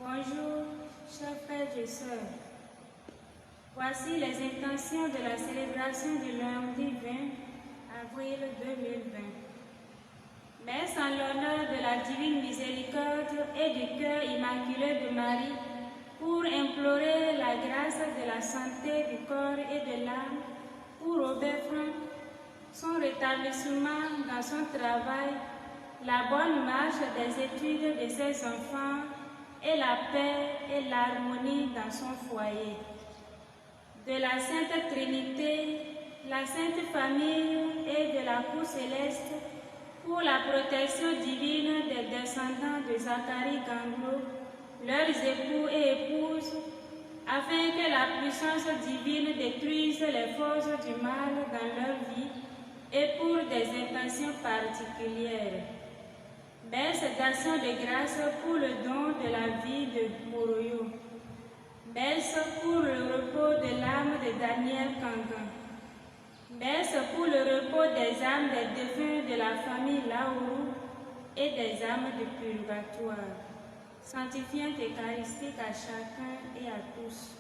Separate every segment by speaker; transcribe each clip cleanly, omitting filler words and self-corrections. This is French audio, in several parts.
Speaker 1: Bonjour, chers frères et sœurs. Voici les intentions de la célébration du lundi 20 avril 2020. Messe en l'honneur de la divine miséricorde et du cœur immaculé de Marie pour implorer la grâce de la santé du corps et de l'âme pour Robert Frank, son rétablissement dans son travail, la bonne marche des études de ses enfants et la paix et l'harmonie dans son foyer. De la Sainte Trinité, la Sainte Famille et de la Cour Céleste pour la protection divine des descendants de Zacharie Ganglo, leurs époux et épouses, afin que la puissance divine détruise les forces du mal dans leur vie et pour des intentions particulières. Messe d'action de grâce pour le don de la vie de Moroyo. Messe pour le repos de l'âme de Daniel Kangan. Messe pour le repos des âmes des défunts de la famille Laourou et des âmes du purgatoire. Sanctifiante eucharistique à chacun et à tous.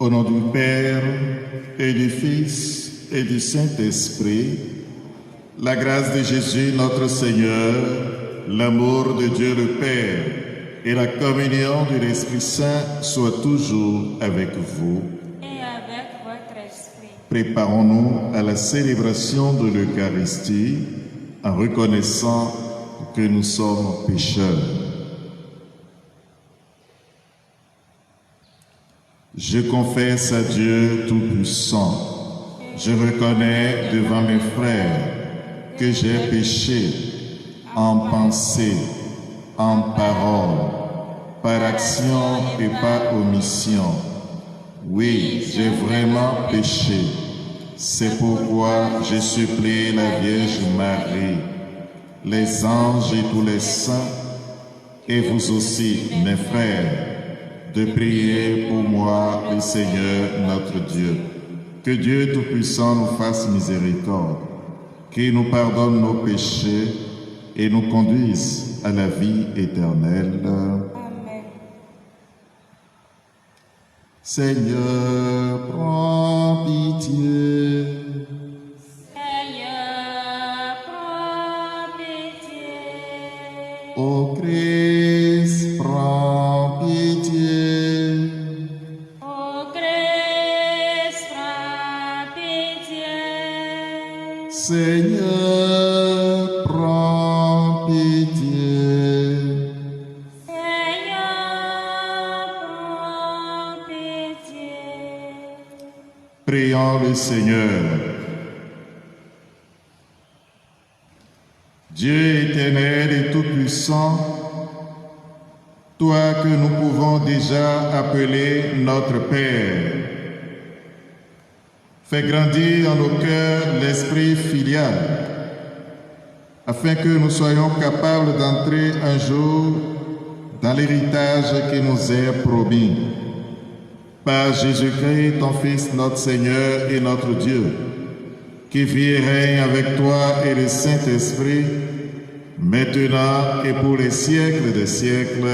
Speaker 2: Au nom du Père, et du Fils, et du Saint-Esprit, la grâce de Jésus notre Seigneur, l'amour de Dieu le Père, et la communion de l'Esprit Saint soient toujours avec vous.
Speaker 1: Et avec votre esprit.
Speaker 2: Préparons-nous à la célébration de l'Eucharistie en reconnaissant que nous sommes pécheurs. Je confesse à Dieu Tout-Puissant, je reconnais devant mes frères que j'ai péché en pensée, en parole, par action et par omission. Oui, j'ai vraiment péché. C'est pourquoi je supplie la Vierge Marie, les anges et tous les saints, et vous aussi, mes frères, de prier pour moi, le Seigneur notre Dieu. Que Dieu Tout-Puissant nous fasse miséricorde, qu'il nous pardonne nos péchés et nous conduise à la vie éternelle.
Speaker 1: Amen.
Speaker 2: Seigneur, prends pitié.
Speaker 1: Seigneur, prends pitié.
Speaker 2: Ô Christ, prends pitié.
Speaker 1: Ô Christ, prends pitié.
Speaker 2: Seigneur, prends pitié.
Speaker 1: Seigneur, prends pitié.
Speaker 2: Prions le Seigneur. Dieu éternel et tout-puissant, toi que nous pouvons déjà appeler notre Père, fais grandir en nos cœurs l'esprit filial, afin que nous soyons capables d'entrer un jour dans l'héritage qui nous est promis. Par Jésus-Christ, ton Fils, notre Seigneur et notre Dieu, qui vit et règne avec toi et le Saint-Esprit, maintenant et pour les siècles des siècles.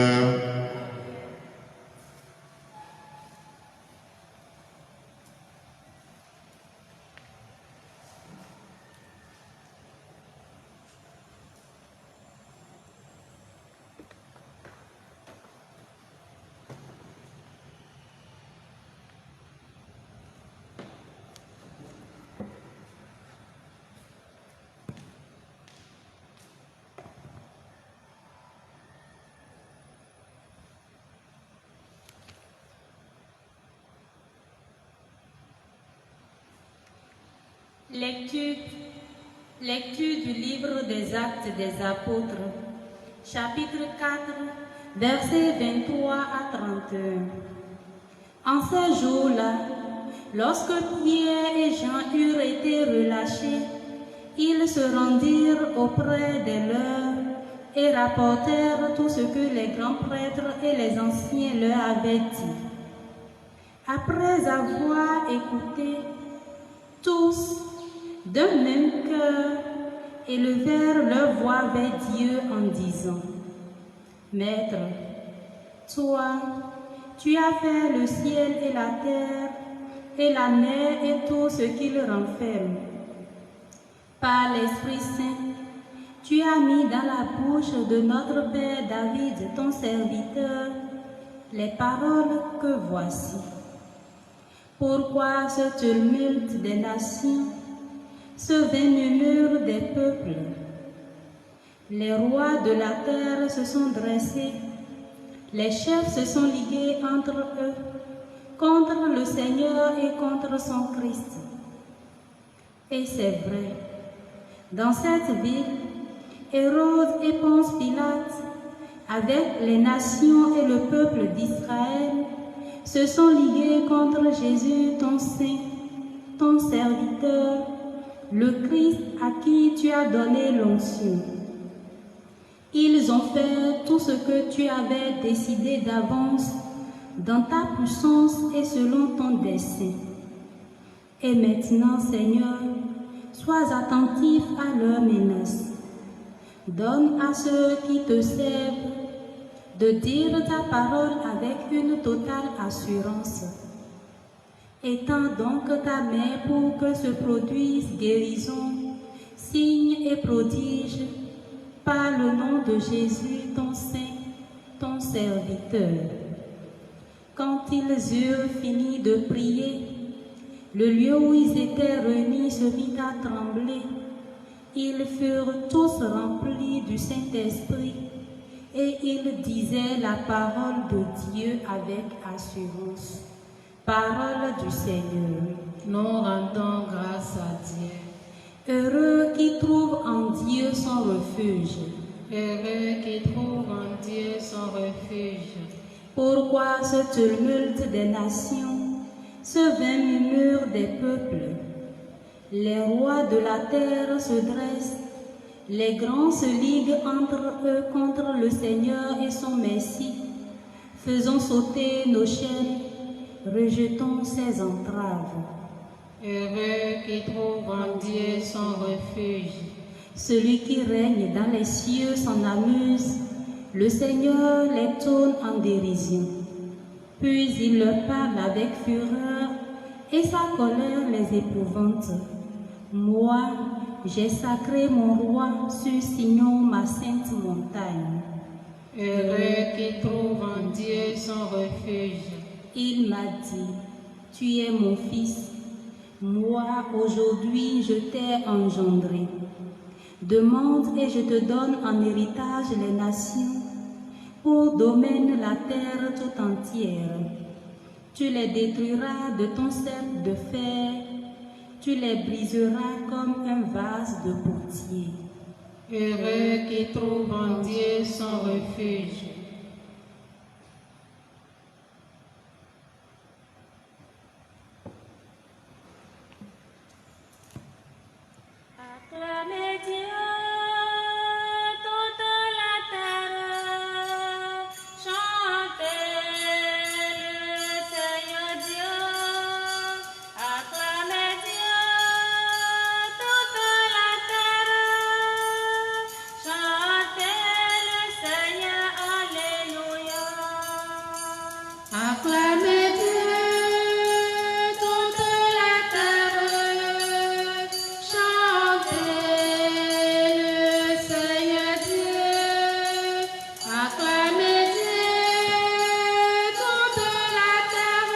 Speaker 3: Lecture du livre des Actes des Apôtres, chapitre 4, versets 23 à 31. En ces jours-là, lorsque Pierre et Jean eurent été relâchés, ils se rendirent auprès des leurs et rapportèrent tout ce que les grands prêtres et les anciens leur avaient dit. Après avoir écouté, tous, d'un même cœur, élevèrent leur voix vers Dieu en disant: Maître, toi, tu as fait le ciel et la terre, et la mer et tout ce qu'il renferme. Par l'Esprit Saint, tu as mis dans la bouche de notre Père David, ton serviteur, les paroles que voici. Pourquoi ce tumulte des nations, ce vain murmure des peuples? Les rois de la terre se sont dressés, les chefs se sont ligués entre eux, contre le Seigneur et contre son Christ. Et c'est vrai, dans cette ville, Hérode et Ponce Pilate, avec les nations et le peuple d'Israël, se sont ligués contre Jésus, ton saint, ton serviteur, le Christ à qui tu as donné l'onction. Ils ont fait tout ce que tu avais décidé d'avance dans ta puissance et selon ton dessein. Et maintenant, Seigneur, sois attentif à leurs menaces. Donne à ceux qui te servent de dire ta parole avec une totale assurance. Étends donc ta main pour que se produisent guérison, signes et prodiges, par le nom de Jésus, ton saint, ton serviteur. Quand ils eurent fini de prier, le lieu où ils étaient réunis se mit à trembler. Ils furent tous remplis du Saint-Esprit et ils disaient la parole de Dieu avec assurance. Parole du Seigneur.
Speaker 4: Nous rendons grâce à Dieu.
Speaker 3: Heureux qui trouvent en Dieu son refuge.
Speaker 4: Heureux qui trouvent en Dieu son refuge.
Speaker 3: Pourquoi ce tumulte des nations, ce vain murmure des peuples? Les rois de la terre se dressent, les grands se liguent entre eux contre le Seigneur et son Messie. Faisons sauter nos chaînes, rejetons ses entraves.
Speaker 4: Heureux qui trouve en Dieu son refuge.
Speaker 3: Celui qui règne dans les cieux s'en amuse, le Seigneur les tourne en dérision. Puis il leur parle avec fureur et sa colère les épouvante. Moi, j'ai sacré mon roi sur Sion, ma sainte montagne.
Speaker 4: Heureux qui trouve en Dieu son refuge.
Speaker 3: Il m'a dit, tu es mon fils, moi aujourd'hui je t'ai engendré. Demande et je te donne en héritage les nations, pour domaine la terre tout entière. Tu les détruiras de ton sceptre de fer, tu les briseras comme un vase de potier.
Speaker 4: Heureux qui trouve en Dieu son refuge.
Speaker 1: Acclamez Dieu, toute la terre, chantez le Seigneur Dieu. Acclamez Dieu, toute la terre, chantez le Seigneur, alléluia.
Speaker 4: Acclamez Dieu, toute la terre, chantez le Seigneur Dieu. Acclamez Dieu, toute la terre,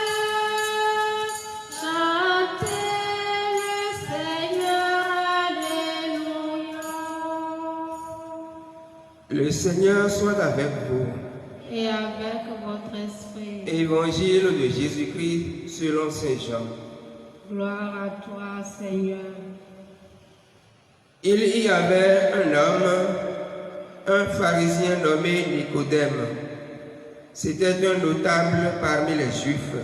Speaker 4: chantez le Seigneur, alléluia.
Speaker 5: Le Seigneur soit avec vous.
Speaker 4: Et avec votre esprit,
Speaker 5: Évangile de Jésus-Christ selon Saint Jean.
Speaker 4: Gloire à toi, Seigneur.
Speaker 5: Il y avait un homme, un pharisien nommé Nicodème. C'était un notable parmi les Juifs.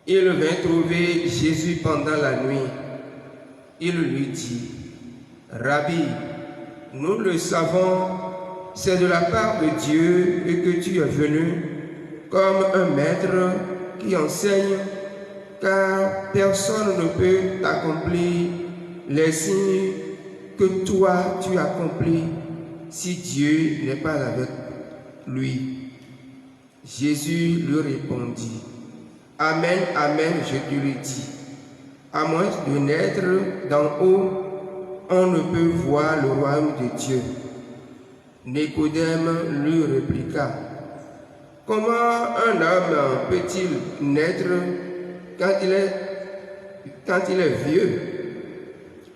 Speaker 5: Il vint trouver Jésus pendant la nuit. Il lui dit, « Rabbi, nous le savons, c'est de la part de Dieu que tu es venu comme un maître qui enseigne, car personne ne peut accomplir les signes que toi tu accomplis si Dieu n'est pas avec lui. » Jésus lui répondit, « Amen, amen, je te le dis, à moins de naître d'en haut, on ne peut voir le royaume de Dieu. » Nicodème lui répliqua, « Comment un homme peut-il naître quand il est vieux?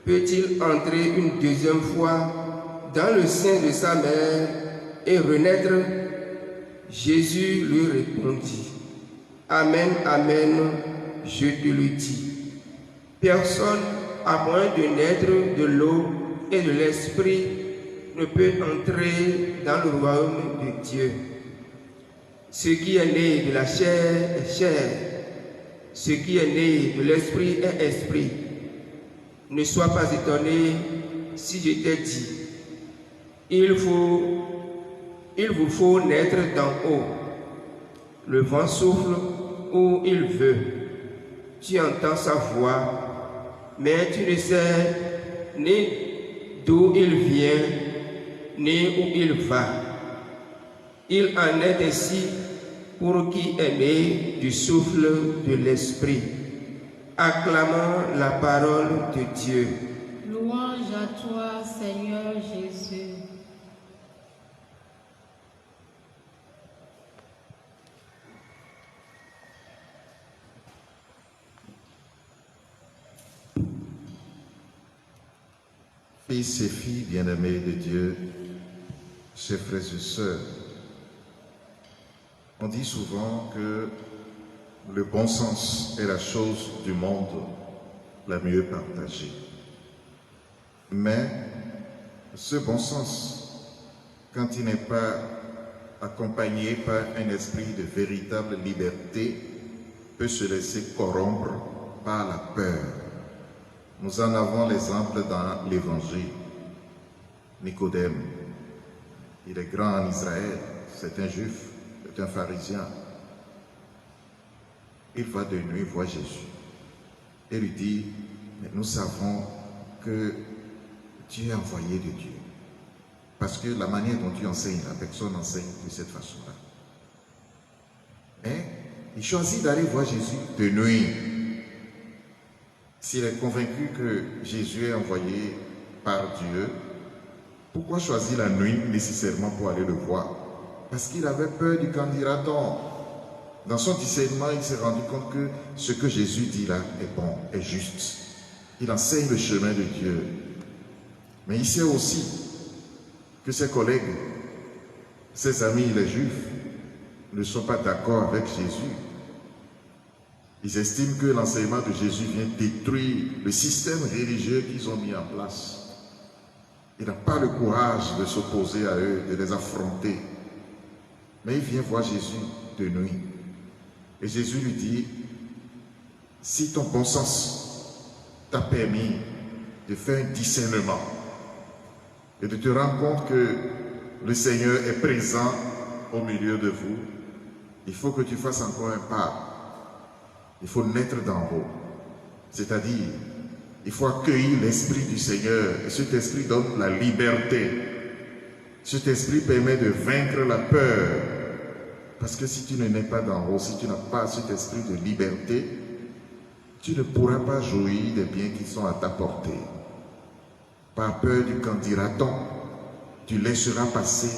Speaker 5: Peut-il entrer une deuxième fois dans le sein de sa mère et renaître? » Jésus lui répondit, « Amen, amen, je te le dis. Personne, à moins de naître de l'eau et de l'esprit, ne peut entrer dans le royaume de Dieu. Ce qui est né de la chair est chair, ce qui est né de l'esprit est esprit. Ne sois pas étonné si je t'ai dit, il vous faut naître d'en haut. Le vent souffle où il veut. Tu entends sa voix, mais tu ne sais ni d'où il vient, ni où il va. Il en est ainsi pour qui est né du souffle de l'esprit. Acclamons la parole de Dieu.
Speaker 4: Louange à toi, Seigneur Jésus.
Speaker 2: Fils et filles bien-aimés de Dieu, chers frères et sœurs, on dit souvent que le bon sens est la chose du monde la mieux partagée. Mais ce bon sens, quand il n'est pas accompagné par un esprit de véritable liberté, peut se laisser corrompre par la peur. Nous en avons l'exemple dans l'Évangile. Nicodème, il est grand en Israël, c'est un juif, c'est un pharisien. Il va de nuit voir Jésus et lui dit, mais nous savons que tu es envoyé de Dieu. Parce que la manière dont tu enseignes, la personne enseigne de cette façon-là. Mais il choisit d'aller voir Jésus de nuit. S'il est convaincu que Jésus est envoyé par Dieu, pourquoi choisir la nuit nécessairement pour aller le voir? Parce qu'il avait peur du qu'en dira-t-on. Dans son discernement, il s'est rendu compte que ce que Jésus dit là est bon, est juste. Il enseigne le chemin de Dieu. Mais il sait aussi que ses collègues, ses amis les Juifs, ne sont pas d'accord avec Jésus. Ils estiment que l'enseignement de Jésus vient détruire le système religieux qu'ils ont mis en place. Il n'a pas le courage de s'opposer à eux, de les affronter. Mais il vient voir Jésus de nuit. Et Jésus lui dit, si ton bon sens t'a permis de faire un discernement et de te rendre compte que le Seigneur est présent au milieu de vous, il faut que tu fasses encore un pas. Il faut naître d'en haut. C'est-à-dire, il faut accueillir l'Esprit du Seigneur. Et cet Esprit donne la liberté. Cet Esprit permet de vaincre la peur. Parce que si tu ne nais pas d'en haut, si tu n'as pas cet esprit de liberté, tu ne pourras pas jouir des biens qui sont à ta portée. Par peur du qu'en dira-t-on, tu laisseras passer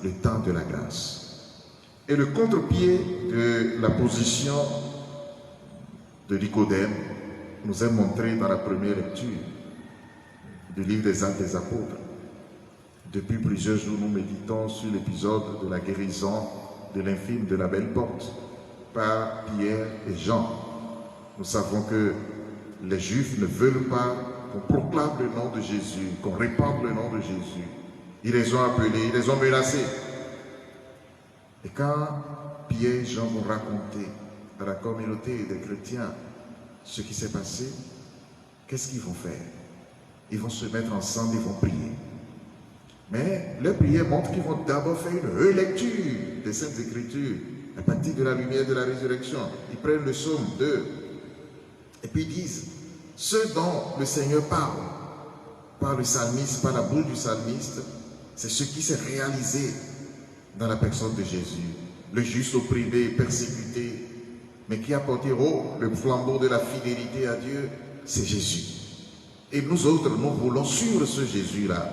Speaker 2: le temps de la grâce. Et le contre-pied de la position de Nicodème nous est montré dans la première lecture du livre des Actes des Apôtres. Depuis plusieurs jours, nous méditons sur l'épisode de la guérison de l'infirme de la Belle Porte par Pierre et Jean. Nous savons que les Juifs ne veulent pas qu'on proclame le nom de Jésus, qu'on répande le nom de Jésus. Ils les ont appelés, ils les ont menacés. Et quand Pierre et Jean vont raconter à la communauté des chrétiens ce qui s'est passé, qu'est-ce qu'ils vont faire? Ils vont se mettre ensemble, ils vont prier. Mais leur prière montre qu'ils vont d'abord faire une relecture des Saintes Écritures à partir de la lumière de la résurrection. Ils prennent le psaume 2 et puis ils disent ce dont le Seigneur parle par le psalmiste, par la bouche du psalmiste, c'est ce qui s'est réalisé dans la personne de Jésus. Le juste opprimé, persécuté, mais qui a porté haut le flambeau de la fidélité à Dieu, c'est Jésus. Et nous autres, nous voulons suivre ce Jésus-là.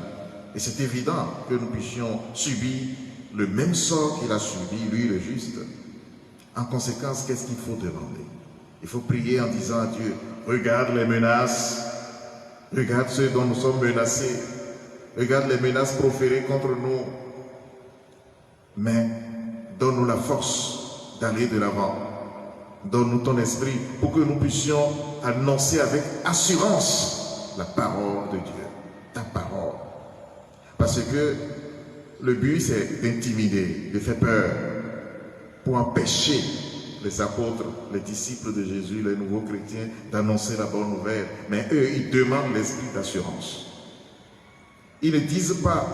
Speaker 2: Et c'est évident que nous puissions subir le même sort qu'il a subi, lui le juste. En conséquence, qu'est-ce qu'il faut demander? Il faut prier en disant à Dieu, regarde les menaces, regarde ceux dont nous sommes menacés, regarde les menaces proférées contre nous, mais donne-nous la force d'aller de l'avant. Donne-nous ton esprit pour que nous puissions annoncer avec assurance la parole de Dieu, ta parole. Parce que le but, c'est d'intimider, de faire peur, pour empêcher les apôtres, les disciples de Jésus, les nouveaux chrétiens, d'annoncer la bonne nouvelle. Mais eux, ils demandent l'esprit d'assurance. Ils ne disent pas,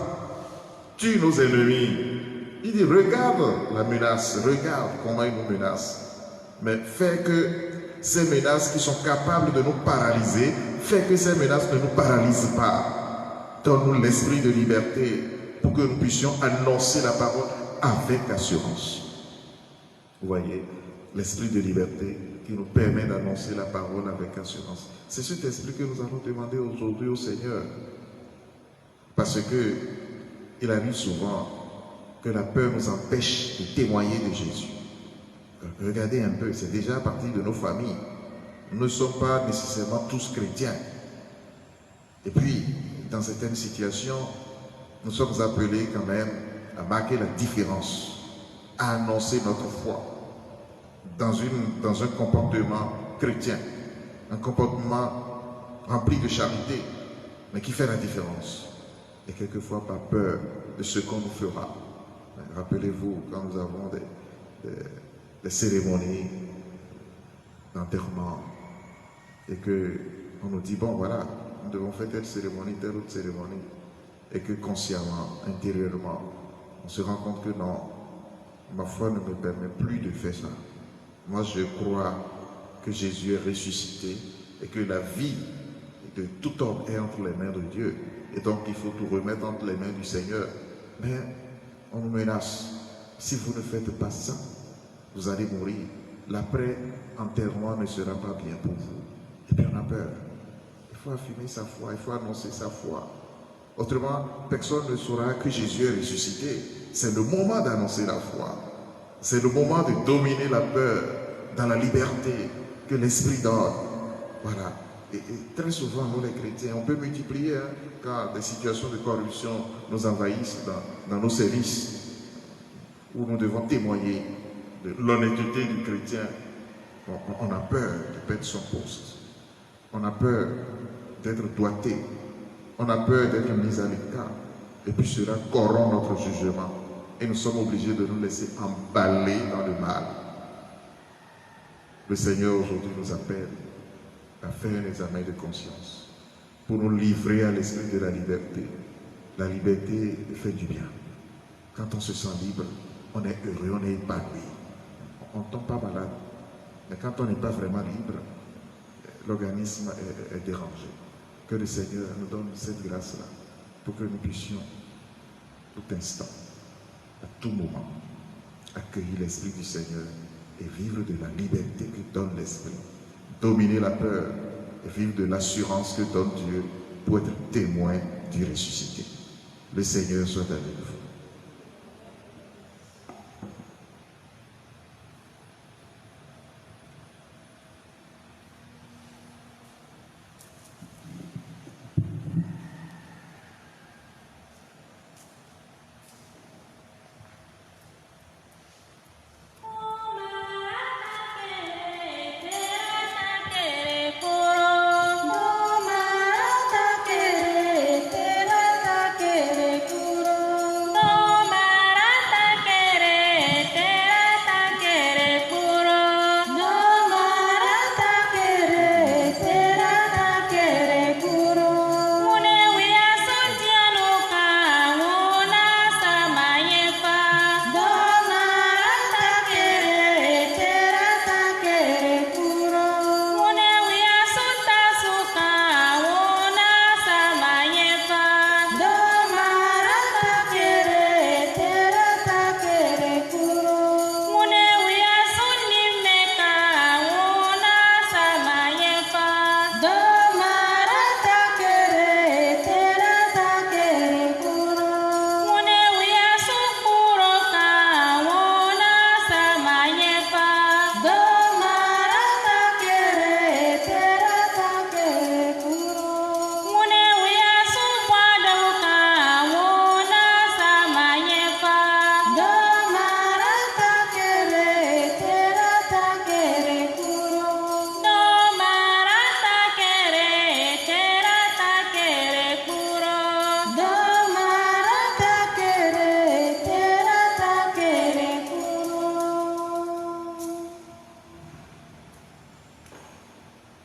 Speaker 2: tue nos ennemis. Ils disent, regarde la menace, regarde comment ils nous menacent. Mais fais que ces menaces qui sont capables de nous paralyser, fais que ces menaces ne nous paralysent pas. Donne-nous l'esprit de liberté pour que nous puissions annoncer la parole avec assurance. Vous voyez, l'esprit de liberté qui nous permet d'annoncer la parole avec assurance. C'est cet esprit que nous allons demander aujourd'hui au Seigneur. Parce que il arrive souvent que la peur nous empêche de témoigner de Jésus. Regardez un peu, c'est déjà à partir de nos familles. Nous ne sommes pas nécessairement tous chrétiens. Et puis, dans certaines situations, nous sommes appelés quand même à marquer la différence, à annoncer notre foi dans un comportement chrétien, un comportement rempli de charité, mais qui fait la différence. Et quelquefois par peur de ce qu'on nous fera. Rappelez-vous, quand nous avons des cérémonies d'enterrement et qu'on nous dit, bon voilà, nous devons faire telle cérémonie, telle autre cérémonie, et que consciemment, intérieurement, on se rend compte que non, ma foi ne me permet plus de faire ça. Moi, je crois que Jésus est ressuscité et que la vie de tout homme est entre les mains de Dieu. Et donc, il faut tout remettre entre les mains du Seigneur. Mais on nous menace. Si vous ne faites pas ça, vous allez mourir. L'après-enterrement ne sera pas bien pour vous. Et puis on a peur. Il faut affirmer sa foi, il faut annoncer sa foi. Autrement, personne ne saura que Jésus est ressuscité. C'est le moment d'annoncer la foi. C'est le moment de dominer la peur dans la liberté que l'Esprit donne. Voilà. Et très souvent, nous les chrétiens, on peut multiplier quand des situations de corruption nous envahissent dans nos services, où nous devons témoigner de l'honnêteté du chrétien. On a peur de perdre son poste. On a peur d'être doigté. On a peur d'être mis à l'écart. Et puis cela corrompt notre jugement. Et nous sommes obligés de nous laisser emballer dans le mal. Le Seigneur aujourd'hui nous appelle à faire un examen de conscience pour nous livrer à l'esprit de la liberté. La liberté fait du bien. Quand on se sent libre, on est heureux, on est épanoui. On ne tombe pas malade. Mais quand on n'est pas vraiment libre, l'organisme est dérangé. Que le Seigneur nous donne cette grâce-là pour que nous puissions, tout instant, à tout moment, accueillir l'Esprit du Seigneur et vivre de la liberté que donne l'Esprit. Dominer la peur et vivre de l'assurance que donne Dieu pour être témoin du ressuscité. Le Seigneur soit avec vous.
Speaker 1: Oh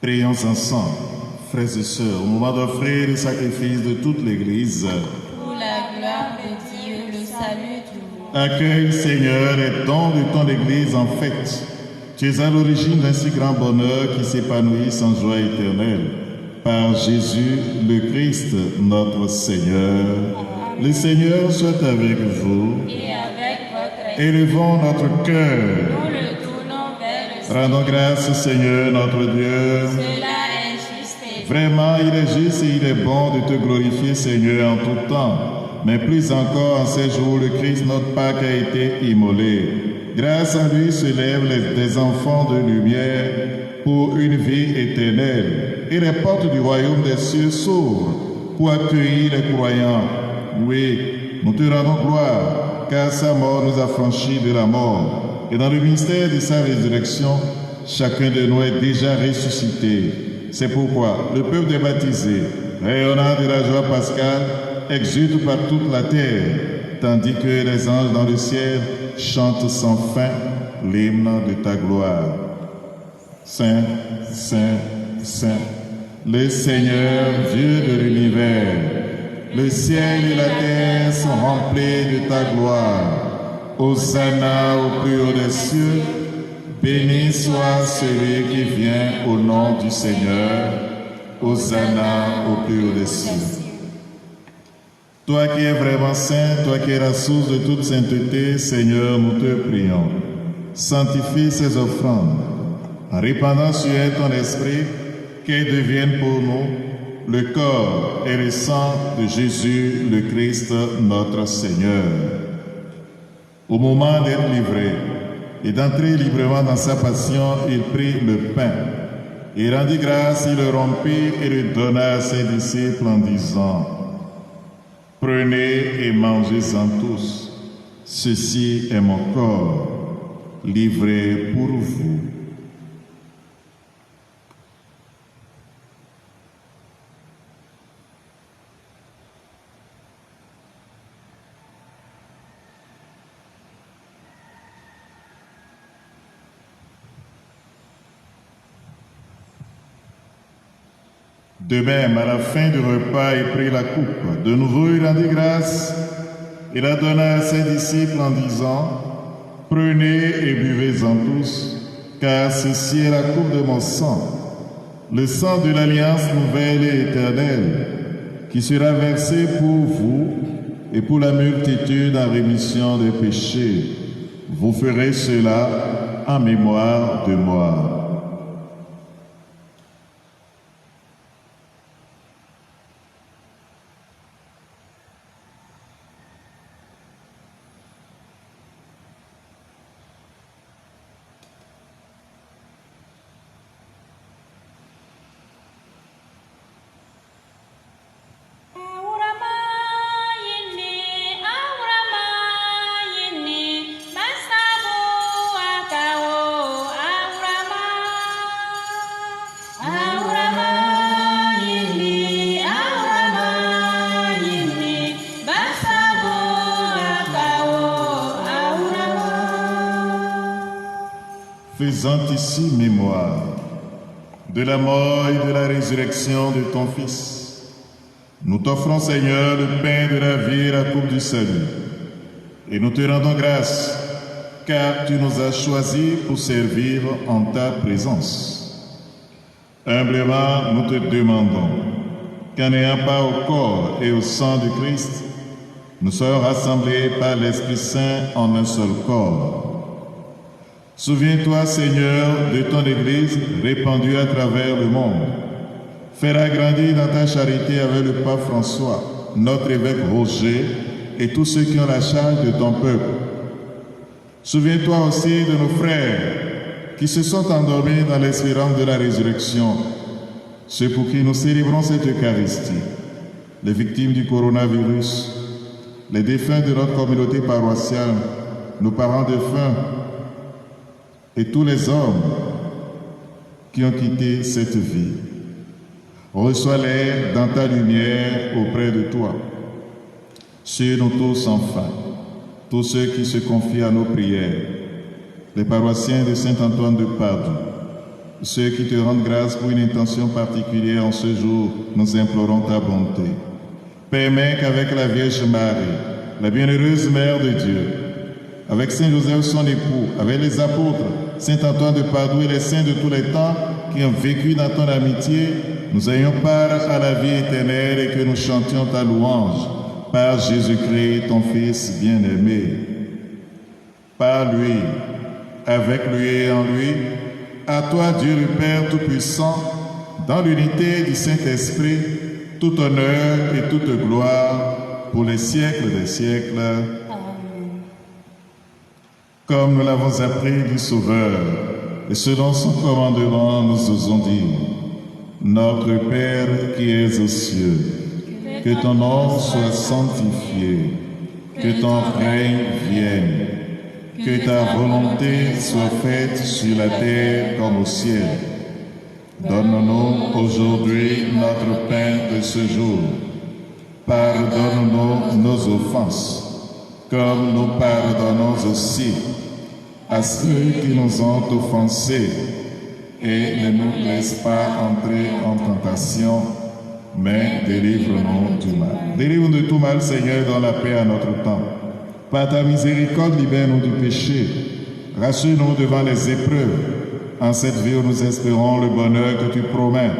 Speaker 2: Prions ensemble, frères et sœurs, au moment d'offrir le sacrifice de toute l'Église.
Speaker 4: Pour la gloire de Dieu, le salut du monde.
Speaker 2: Accueille, Seigneur, les dons de ton Église en fête. Tu es à l'origine d'un si grand bonheur qui s'épanouit sans joie éternelle. Par Jésus, le Christ, notre Seigneur. Le Seigneur soit avec vous.
Speaker 4: Et avec votre esprit,
Speaker 2: Élevons notre cœur.
Speaker 4: nous le tournons vers le Seigneur.
Speaker 2: Rendons grâce au Seigneur, notre Dieu.
Speaker 4: Cela est juste et
Speaker 2: Vraiment, il est juste et il est bon de te glorifier, Seigneur, en tout temps. Mais plus encore en ces jours, le Christ, notre Pâque, a été immolé. Grâce à lui se lèvent des enfants de lumière pour une vie éternelle. Et les portes du royaume des cieux s'ouvrent pour accueillir les croyants. Oui, nous te rendons gloire, car sa mort nous a franchis de la mort. Et dans le mystère de sa résurrection, chacun de nous est déjà ressuscité. C'est pourquoi le peuple des baptisés, rayonnant de la joie pascale, exulte par toute la terre, tandis que les anges dans le ciel chantent sans fin l'hymne de ta gloire. Saint, Saint, Saint, le Seigneur, Dieu de l'univers, le ciel et la terre sont remplis de ta gloire. Hosanna au plus haut des cieux, béni soit celui qui vient au nom du Seigneur. Hosanna au plus haut des cieux. Toi qui es vraiment saint, toi qui es la source de toute sainteté, Seigneur, nous te prions. Sanctifie ces offrandes, en répandant sur elles ton esprit, qu'elles deviennent pour nous le corps et le sang de Jésus, le Christ, notre Seigneur. Au moment d'être livré et d'entrer librement dans sa passion, il prit le pain. Il rendit grâce, il le rompit et le donna à ses disciples en disant: Prenez et mangez-en tous. Ceci est mon corps, livré pour vous. De même, à la fin du repas, il prit la coupe. De nouveau, il rendit grâce. Il la donna à ses disciples en disant: Prenez et buvez-en tous, car ceci est la coupe de mon sang, le sang de l'alliance nouvelle et éternelle, qui sera versé pour vous et pour la multitude en rémission des péchés. Vous ferez cela en mémoire de moi. Faisant ici mémoire de la mort et de la résurrection de ton Fils, nous t'offrons, Seigneur, le pain de la vie et la coupe du salut. Et nous te rendons grâce, car tu nous as choisis pour servir en ta présence. Humblement, nous te demandons qu'en n'ayant pas au corps et au sang du Christ, nous soyons rassemblés par l'Esprit Saint en un seul corps. Souviens-toi, Seigneur, de ton Église répandue à travers le monde. Fais-la grandir dans ta charité avec le pape François, notre évêque Roger et tous ceux qui ont la charge de ton peuple. Souviens-toi aussi de nos frères qui se sont endormis dans l'espérance de la résurrection, ceux pour qui nous célébrons cette Eucharistie, les victimes du coronavirus, les défunts de notre communauté paroissiale, nos parents défunts, et tous les hommes qui ont quitté cette vie. Reçois-les dans ta lumière auprès de toi. Sur nous tous enfin, tous ceux qui se confient à nos prières, les paroissiens de Saint-Antoine de Padoue, ceux qui te rendent grâce pour une intention particulière en ce jour, nous implorons ta bonté. Permets qu'avec la Vierge Marie, la bienheureuse Mère de Dieu, avec Saint Joseph son époux, avec les apôtres, Saint Antoine de Padoue et les saints de tous les temps qui ont vécu dans ton amitié, nous ayons part à la vie éternelle et que nous chantions ta louange par Jésus-Christ, ton Fils bien-aimé. Par lui, avec lui et en lui, à toi Dieu le Père Tout-Puissant, dans l'unité du Saint-Esprit, tout honneur et toute gloire pour les siècles des siècles.
Speaker 3: Amen.
Speaker 2: Comme nous l'avons appris du Sauveur, et selon son commandement, nous osons dire, Notre Père qui es aux cieux, que ton nom soit sanctifié, que ton règne vienne, que ta volonté soit faite sur la terre comme au ciel. Donne-nous aujourd'hui notre pain de ce jour. Pardonne-nous nos offenses, comme nous pardonnons aussi à ceux qui nous ont offensés. Et ne nous laisse pas entrer en tentation, mais délivre-nous du mal. Délivre-nous de tout mal, Seigneur, dans la paix à notre temps. Par ta miséricorde, libère-nous du péché. Rassure-nous devant les épreuves. En cette vie où nous espérons le bonheur que tu promets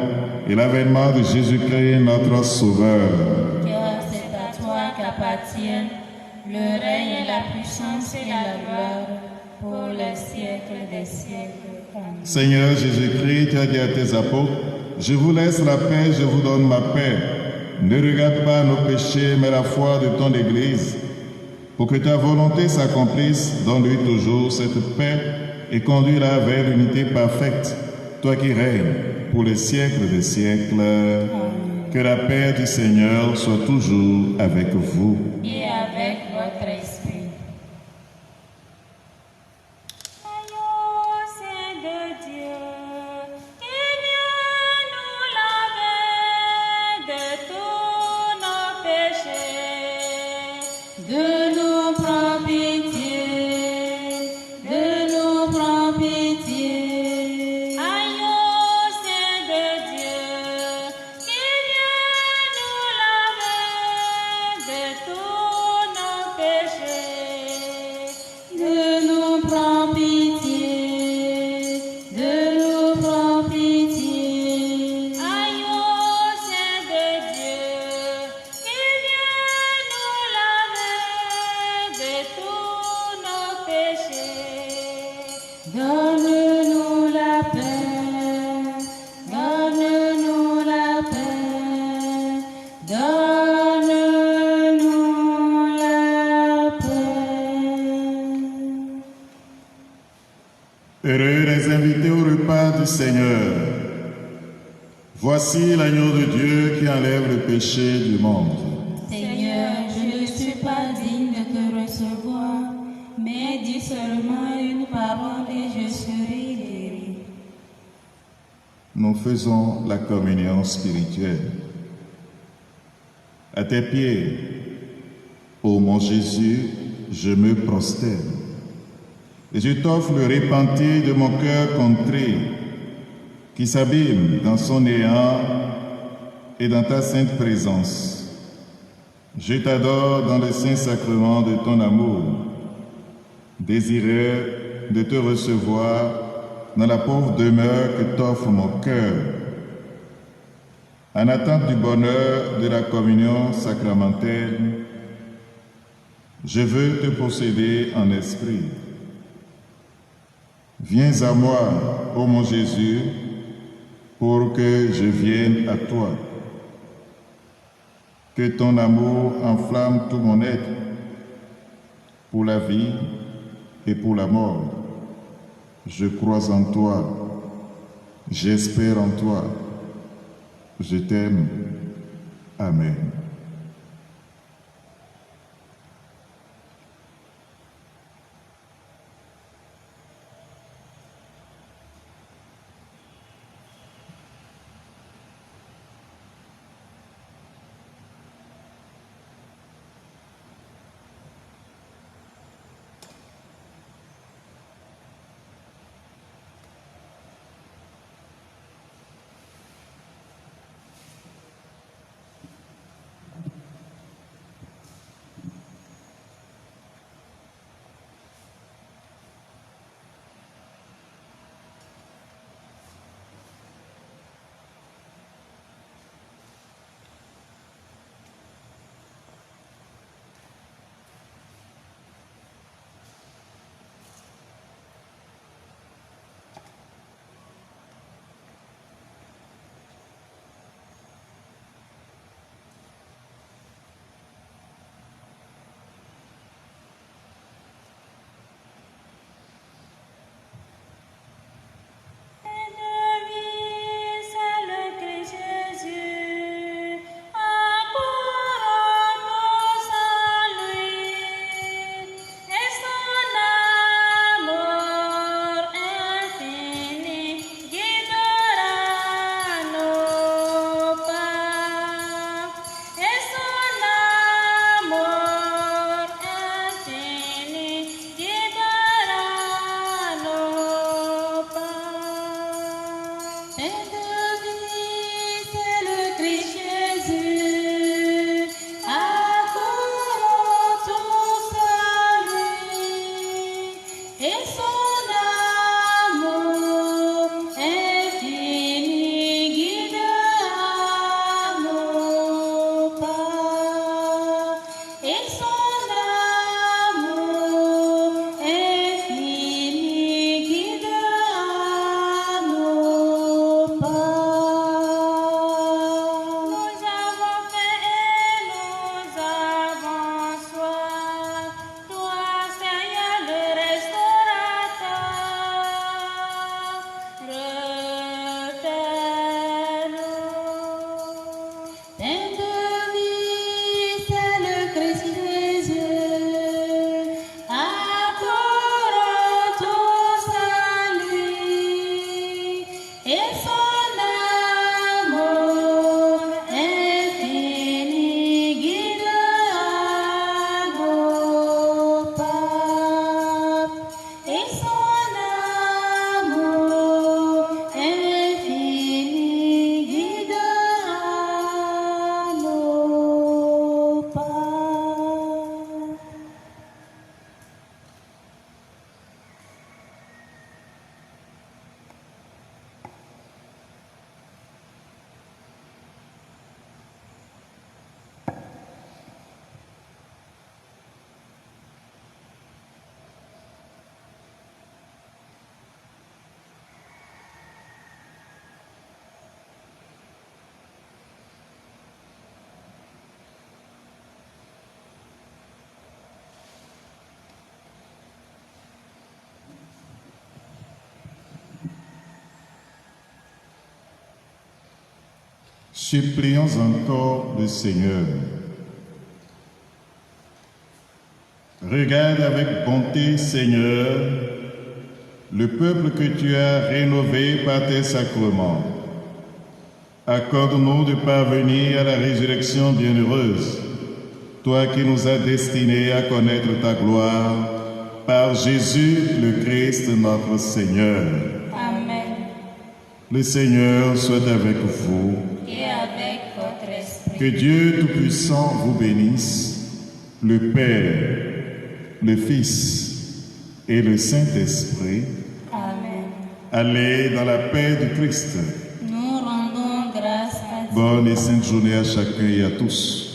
Speaker 2: et l'avènement de Jésus-Christ, notre Sauveur.
Speaker 3: Car c'est à toi qu'appartiennent le règne et la puissance et la gloire pour les siècles des siècles. Amen.
Speaker 2: Seigneur Jésus-Christ, tu as dit à tes apôtres, je vous laisse la paix, je vous donne ma paix. Ne regarde pas nos péchés, mais la foi de ton Église. Pour que ta volonté s'accomplisse, donne-lui toujours cette paix et conduis-la vers l'unité parfaite, toi qui règnes pour les siècles des siècles. Amen. Que la paix du Seigneur soit toujours avec vous.
Speaker 3: Et avec votre esprit.
Speaker 1: Agneau Saint de Dieu, qui viens nous laver de tous nos péchés.
Speaker 3: De nous prendre pitié, de nous prendre pitié.
Speaker 1: Agneau Saint de Dieu, qui viens nous laver de tous nos péchés.
Speaker 3: De nous prendre pitié, de nous prendre pitié.
Speaker 1: Agneau Saint de Dieu, qui viens nous laver de tous nos péchés.
Speaker 3: Donne-nous la paix, donne-nous la paix, donne-nous la paix.
Speaker 2: Heureux les invités au repas du Seigneur. Voici l'agneau de Dieu qui enlève le péché du monde.
Speaker 3: Seigneur, je ne suis pas digne de te recevoir, mais dis seulement une parole et je serai guéri.
Speaker 2: Nous faisons la communion spirituelle. À tes pieds, ô mon Jésus, je me prosterne. Et je t'offre le repentir de mon cœur contré, qui s'abîme dans son néant et dans ta sainte présence. Je t'adore dans le saint sacrement de ton amour, désireux de te recevoir dans la pauvre demeure que t'offre mon cœur, en attente du bonheur de la communion sacramentelle. Je veux te posséder en esprit. Viens à moi, ô mon Jésus, pour que je vienne à toi. Que ton amour enflamme tout mon être, pour la vie et pour la mort. Je crois en toi, j'espère en toi, je t'aime. Amen. Supplions encore le Seigneur. Regarde avec bonté, Seigneur, le peuple que tu as rénové par tes sacrements. Accorde-nous de parvenir à la résurrection bienheureuse, toi qui nous as destinés à connaître ta gloire, par Jésus le Christ notre Seigneur.
Speaker 1: Amen.
Speaker 2: Le Seigneur soit avec vous.
Speaker 1: Et avec votre esprit.
Speaker 2: Que Dieu Tout-Puissant vous bénisse, le Père, le Fils et le Saint-Esprit.
Speaker 1: Amen.
Speaker 2: Allez dans la paix du Christ.
Speaker 1: Nous rendons grâce à Dieu.
Speaker 2: Bonne et sainte journée à chacun et à tous.